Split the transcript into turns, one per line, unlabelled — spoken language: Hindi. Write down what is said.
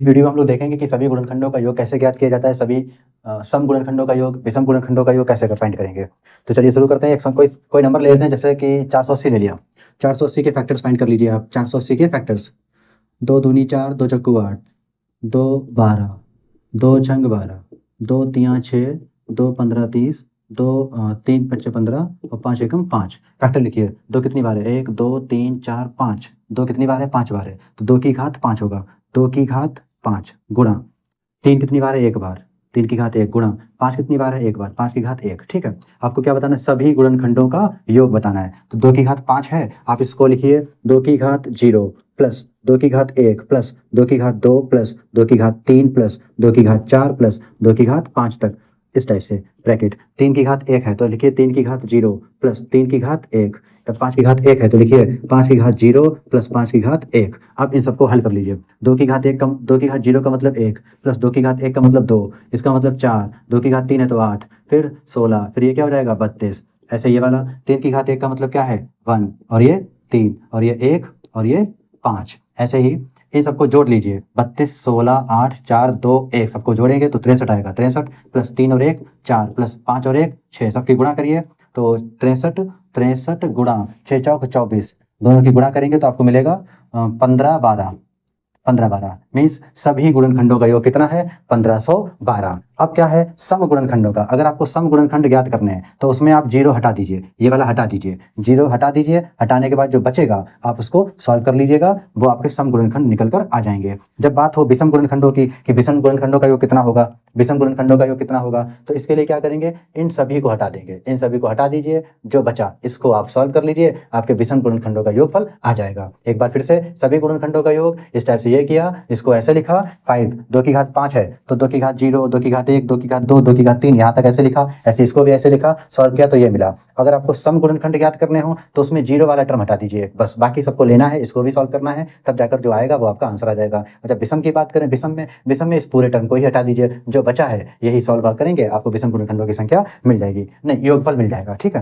इस वीडियो में हम लोग देखेंगे कि सभी गुणनखंडों का योग कैसे ज्ञात किया जाता है, सभी सम गुणनखंडों का योग, विषम गुणनखंडों का योग कैसे फाइंड करेंगे। तो चलिए शुरू करते हैं। कोई नंबर ले लेते हैं, जैसे कि 480 ले लिया। 480 के फैक्टर्स फाइंड कर लीजिए आप। 480 के फैक्टर्स, 2 दूनी 4, 2 चक्कू 8, 2 12, 2 छंग 12, 2 तियां 6, 2 15 30, 2 3 पंचे 15 और 5 एकम 5। फैक्टर लिखिए। 2 कितनी बार है? 1 2 3 4 5। 2 कितनी बार है? 5 बार है, तो 2 की घात 5 होगा। 2 की घात 5 गुणा 3 कितनी बार है? 1 बार। 3 की घात 1 गुणा 5 कितनी बार है? 1 बार। 5 की घात 1। ठीक है, आपको क्या बताना है? सभी गुणनखंडों का योग बताना है। तो 2 की घात 5 है, आप इसको लिखिए 2 की घात 0 प्लस 2 की घात 1 प्लस 2 की घात 2 प्लस 2 की घात 3 प्लस 2 की घात 4 प्लस 2 की घात 5 तक, इस टाइप से ब्रैकेट। 3 की घात 1 है तो लिखिए 3 की घात 0 प्लस 3 की घात 1। तब 5 की घात 1 है तो लिखिए 5 की घात 0 प्लस 5 की घात 1। अब इन सबको हल कर लीजिए। 2 की घात 1 का 2 की घात 0 का मतलब 1 प्लस 2 की घात 1 का मतलब 2, इसका मतलब 4, 2 की घात 3 है तो 8, फिर 16, फिर ये क्या हो जाएगा? 32। ऐसे ये वाला 3 की घात 1 का मतलब क्या है? 1, और ये 3, और ये 1, और ये 5। ऐसे ही इन सबको जोड़ लीजिए। 32, 16, 8, 4, 2, 1 सबको जोड़ेंगे तो 63 आएगा। 63 प्लस 3 और 1 4 प्लस 5 और 1 6, सबकी गुणा करिए तो 63 गुणा 6 चौक 24, दोनों की गुणा करेंगे तो आपको मिलेगा 15 12। 15 12 मीन्स सभी गुणनखंडों का योग कितना है? 1512। अब क्या है? सम गुणनखंडों का। अगर आपको सम गुणनखंड ज्ञात करने हैं तो उसमें आप 0 हटा दीजिए, ये वाला हटा दीजिए, 0 हटा दीजिए। हटाने के बाद जो बचेगा आप उसको सॉल्व कर लीजिएगा, वो आपके सम गुणनखंड निकल कर आ जाएंगे। जब बात हो विषम गुणनखंडों की कि विषम गुणनखंडों का योग कितना होगा, विषम गुणनखंडों का योग कितना होगा, तो इसके लिए क्या करेंगे? इन सभी को हटा देंगे। इन सभी को हटा दीजिए, जो बचा इसको आप सॉल्व कर लीजिए, आपके विषम गुणनखंडों का योगफल आ जाएगा। एक बार फिर से सभी गुणनखंडों का योग इस टाइप से ये किया, इसको ऐसे लिखा 5, 2 की घात 5 है तो 2 की घात 0, 2 की घात 1, 2 की घात 2, 2 की घात 3, यहाँ तक ऐसे लिखा, ऐसे इसको भी ऐसे लिखा, सॉल्व किया तो ये मिला। अगर आपको सम गुणनखंड ज्ञात करने हो तो उसमें 0 वाला टर्म हटा दीजिए, बस बाकी सबको लेना है, इसको भी सॉल्व करना है, तब जाकर जो आएगा वो आपका आंसर आ जाएगा। और जब विषम की बात करें, विषम में इस पूरे टर्म को ही हटा दीजिए, जो बचा है यही सॉल्व करेंगे, आपको विषम गुणनखंडों की संख्या मिल जाएगी, नहीं योगफल मिल जाएगा। ठीक है।